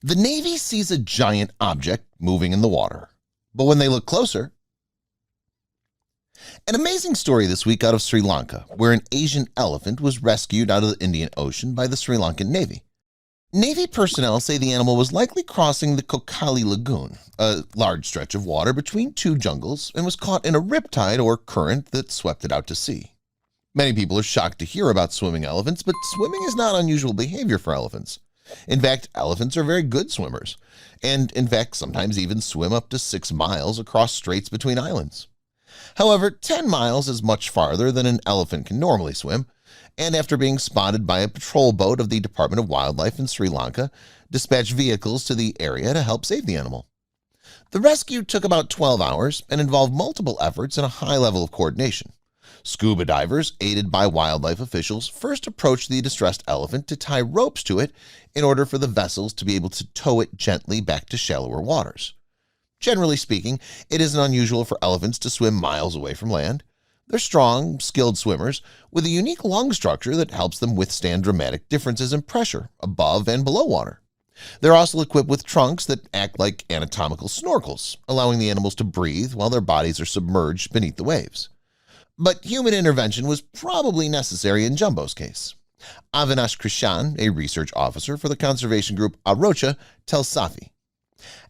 The Navy sees a giant object moving in the water, but when they look closer, an amazing story this week out of Sri Lanka, where an Asian elephant was rescued out of the Indian Ocean by the Sri Lankan Navy. Navy personnel say the animal was likely crossing the Kokali Lagoon, a large stretch of water between two jungles, and was caught in a riptide or current that swept it out to sea. Many people are shocked to hear about swimming elephants, but swimming is not unusual behavior for elephants. In fact, elephants are very good swimmers, and in fact sometimes even swim up to 6 miles across straits between islands. However, 10 miles is much farther than an elephant can normally swim, and after being spotted by a patrol boat of the Department of Wildlife in Sri Lanka, dispatched vehicles to the area to help save the animal. The rescue took about 12 hours and involved multiple efforts and a high level of coordination. Scuba divers, aided by wildlife officials, first approached the distressed elephant to tie ropes to it in order for the vessels to be able to tow it gently back to shallower waters. Generally speaking, it isn't unusual for elephants to swim miles away from land. They're strong, skilled swimmers with a unique lung structure that helps them withstand dramatic differences in pressure above and below water. They're also equipped with trunks that act like anatomical snorkels, allowing the animals to breathe while their bodies are submerged beneath the waves. But human intervention was probably necessary in Jumbo's case. Avinash Krishan, a research officer for the conservation group Arocha, tells Safi,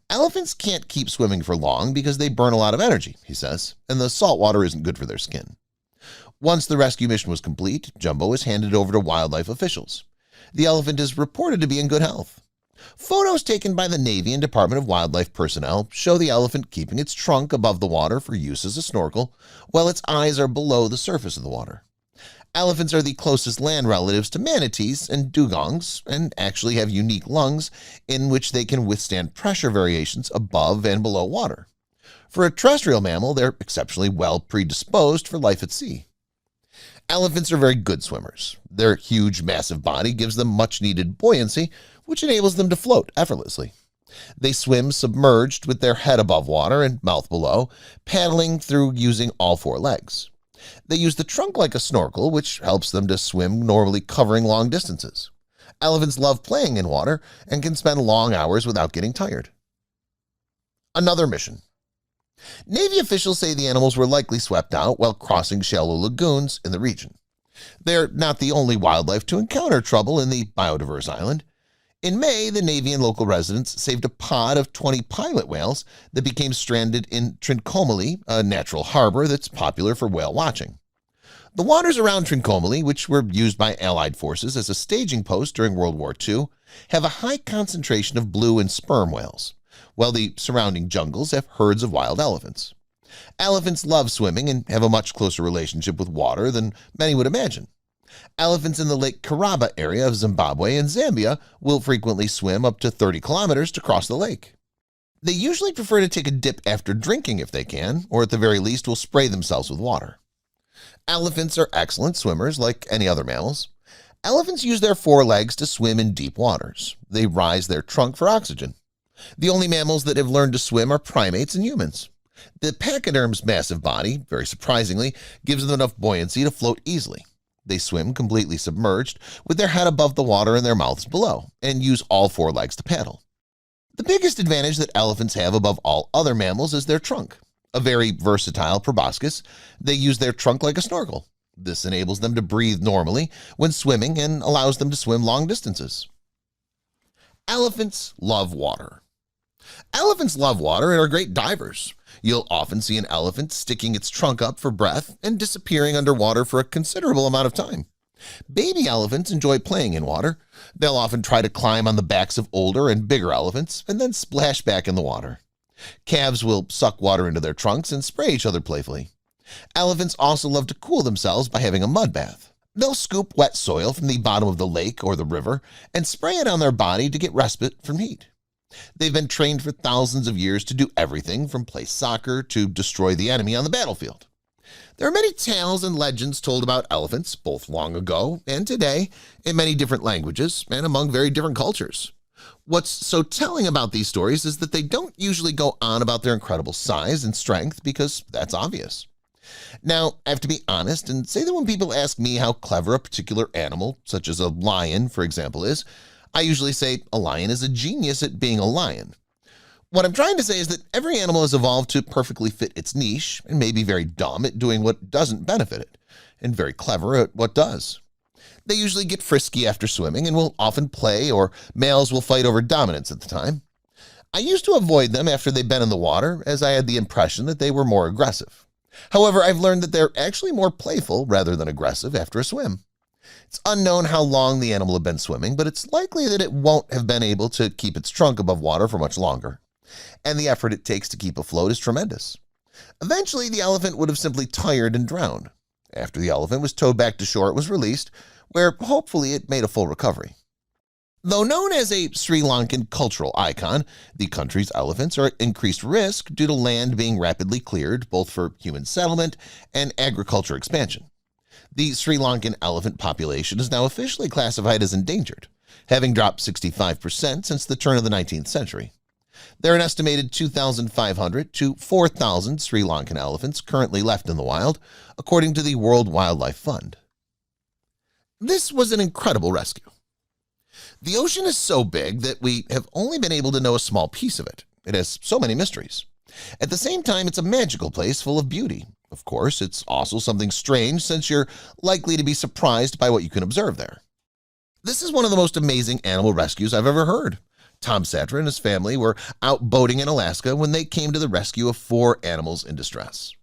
"Elephants can't keep swimming for long because they burn a lot of energy," he says, and the salt water isn't good for their skin. Once the rescue mission was complete, Jumbo was handed over to wildlife officials. The elephant is reported to be in good health. Photos taken by the Navy and Department of Wildlife personnel show the elephant keeping its trunk above the water for use as a snorkel, while its eyes are below the surface of the water. Elephants are the closest land relatives to manatees and dugongs and actually have unique lungs in which they can withstand pressure variations above and below water. For a terrestrial mammal, they're exceptionally well predisposed for life at sea. Elephants are very good swimmers. Their huge, massive body gives them much-needed buoyancy, which enables them to float effortlessly. They swim submerged with their head above water and mouth below, paddling through using all 4 legs. They use the trunk like a snorkel, which helps them to swim normally covering long distances. Elephants love playing in water and can spend long hours without getting tired. Another mission. Navy officials say the animals were likely swept out while crossing shallow lagoons in the region. They're not the only wildlife to encounter trouble in the biodiverse island. In May, the Navy and local residents saved a pod of 20 pilot whales that became stranded in Trincomalee, a natural harbor that's popular for whale watching. The waters around Trincomalee, which were used by Allied forces as a staging post during World War II, have a high concentration of blue and sperm whales, while the surrounding jungles have herds of wild elephants. Elephants love swimming and have a much closer relationship with water than many would imagine. Elephants in the Lake Karaba area of Zimbabwe and Zambia will frequently swim up to 30 kilometers to cross the lake. They usually prefer to take a dip after drinking if they can, or at the very least will spray themselves with water. Elephants are excellent swimmers like any other mammals. Elephants use their 4 legs to swim in deep waters. They rise their trunk for oxygen. The only mammals that have learned to swim are primates and humans. The pachyderm's massive body, very surprisingly, gives them enough buoyancy to float easily. They swim completely submerged with their head above the water and their mouths below, and use all 4 legs to paddle. The biggest advantage that elephants have above all other mammals is their trunk. A very versatile proboscis, they use their trunk like a snorkel. This enables them to breathe normally when swimming and allows them to swim long distances. Elephants love water. Elephants love water and are great divers. You'll often see an elephant sticking its trunk up for breath and disappearing underwater for a considerable amount of time. Baby elephants enjoy playing in water. They'll often try to climb on the backs of older and bigger elephants and then splash back in the water. Calves will suck water into their trunks and spray each other playfully. Elephants also love to cool themselves by having a mud bath. They'll scoop wet soil from the bottom of the lake or the river and spray it on their body to get respite from heat. They've been trained for thousands of years to do everything from play soccer to destroy the enemy on the battlefield. There are many tales and legends told about elephants, both long ago and today, in many different languages and among very different cultures. What's so telling about these stories is that they don't usually go on about their incredible size and strength because that's obvious. Now, I have to be honest and say that when people ask me how clever a particular animal, such as a lion, for example, is, I usually say a lion is a genius at being a lion. What I'm trying to say is that every animal has evolved to perfectly fit its niche and may be very dumb at doing what doesn't benefit it, and very clever at what does. They usually get frisky after swimming and will often play, or males will fight over dominance at the time. I used to avoid them after they've been in the water, as I had the impression that they were more aggressive. However, I've learned that they're actually more playful rather than aggressive after a swim. It's unknown how long the animal had been swimming, but it's likely that it won't have been able to keep its trunk above water for much longer. And the effort it takes to keep afloat is tremendous. Eventually, the elephant would have simply tired and drowned. After the elephant was towed back to shore, it was released, where hopefully it made a full recovery. Though known as a Sri Lankan cultural icon, the country's elephants are at increased risk due to land being rapidly cleared, both for human settlement and agriculture expansion. The Sri Lankan elephant population is now officially classified as endangered, having dropped 65% since the turn of the 19th century. There are an estimated 2,500 to 4,000 Sri Lankan elephants currently left in the wild, according to the World Wildlife Fund. This was an incredible rescue. The ocean is so big that we have only been able to know a small piece of it. It has so many mysteries. At the same time, it's a magical place full of beauty. Of course, it's also something strange since you're likely to be surprised by what you can observe there. This is one of the most amazing animal rescues I've ever heard. Tom Satra and his family were out boating in Alaska when they came to the rescue of 4 animals in distress.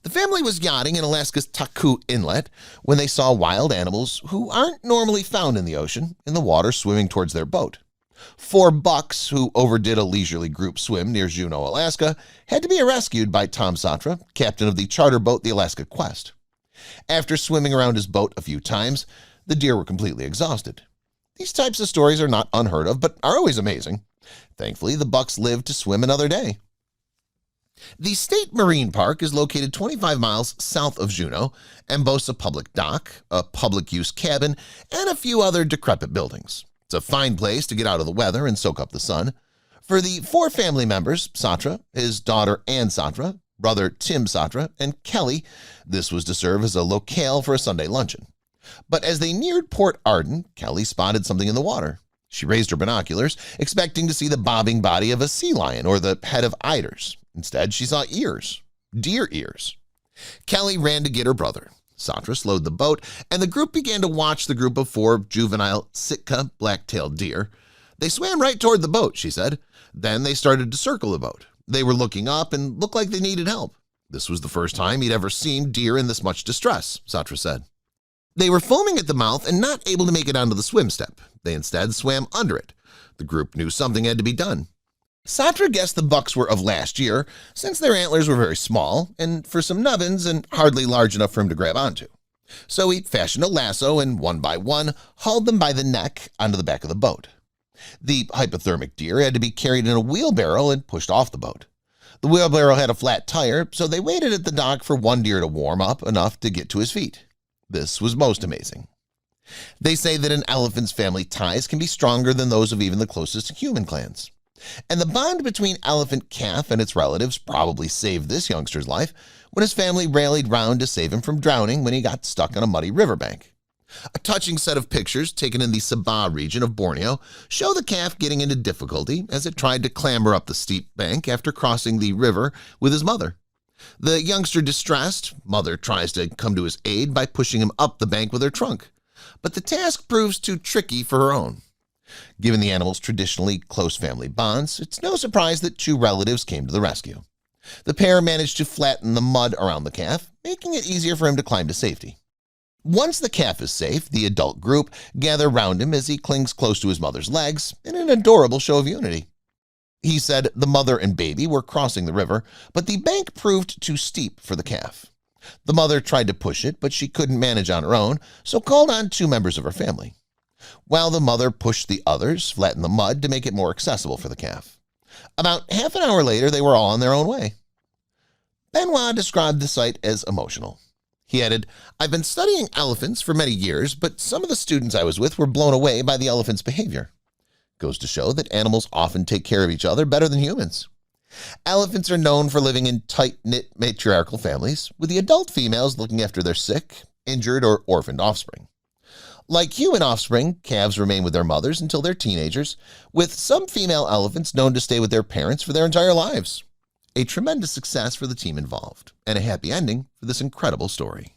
The family was yachting in Alaska's Taku Inlet when they saw wild animals who aren't normally found in the ocean in the water swimming towards their boat. 4 bucks who overdid a leisurely group swim near Juneau, Alaska, had to be rescued by Tom Satra, captain of the charter boat the Alaska Quest. After swimming around his boat a few times, the deer were completely exhausted. These types of stories are not unheard of, but are always amazing. Thankfully, the bucks lived to swim another day. The State Marine Park is located 25 miles south of Juneau and boasts a public dock, a public-use cabin, and a few other decrepit buildings. It's a fine place to get out of the weather and soak up the sun. For the 4 family members, Satra, his daughter Ann Satra, brother Tim Satra, and Kelly, this was to serve as a locale for a Sunday luncheon. But as they neared Port Arden, Kelly spotted something in the water. She raised her binoculars, expecting to see the bobbing body of a sea lion or the head of eiders. Instead, she saw ears, deer ears. Kelly ran to get her brother. Satra slowed the boat, and the group began to watch the group of 4 juvenile Sitka black-tailed deer. They swam right toward the boat, she said. Then they started to circle the boat. They were looking up and looked like they needed help. This was the first time he'd ever seen deer in this much distress, Satra said. They were foaming at the mouth and not able to make it onto the swim step. They instead swam under it. The group knew something had to be done. Satra guessed the bucks were of last year, since their antlers were very small and for some nubbins and hardly large enough for him to grab onto. So he fashioned a lasso and one by one hauled them by the neck onto the back of the boat. The hypothermic deer had to be carried in a wheelbarrow and pushed off the boat. The wheelbarrow had a flat tire, so they waited at the dock for one deer to warm up enough to get to his feet. This was most amazing. They say that an elephant's family ties can be stronger than those of even the closest human clans. And the bond between elephant calf and its relatives probably saved this youngster's life when his family rallied round to save him from drowning when he got stuck on a muddy riverbank. A touching set of pictures taken in the Sabah region of Borneo show the calf getting into difficulty as it tried to clamber up the steep bank after crossing the river with his mother. The youngster distressed, mother tries to come to his aid by pushing him up the bank with her trunk, but the task proves too tricky for her own. Given the animal's traditionally close family bonds, it's no surprise that 2 relatives came to the rescue. The pair managed to flatten the mud around the calf, making it easier for him to climb to safety. Once the calf is safe, the adult group gather round him as he clings close to his mother's legs in an adorable show of unity. He said the mother and baby were crossing the river, but the bank proved too steep for the calf. The mother tried to push it, but she couldn't manage on her own, so called on 2 members of her family. While the mother pushed the others, flattened the mud to make it more accessible for the calf. About half an hour later, they were all on their own way. Benoit described the sight as emotional. He added, "I've been studying elephants for many years, but some of the students I was with were blown away by the elephant's behavior. Goes to show that animals often take care of each other better than humans. Elephants are known for living in tight-knit matriarchal families, with the adult females looking after their sick, injured, or orphaned offspring. Like human offspring, calves remain with their mothers until they're teenagers, with some female elephants known to stay with their parents for their entire lives. A tremendous success for the team involved, and a happy ending for this incredible story.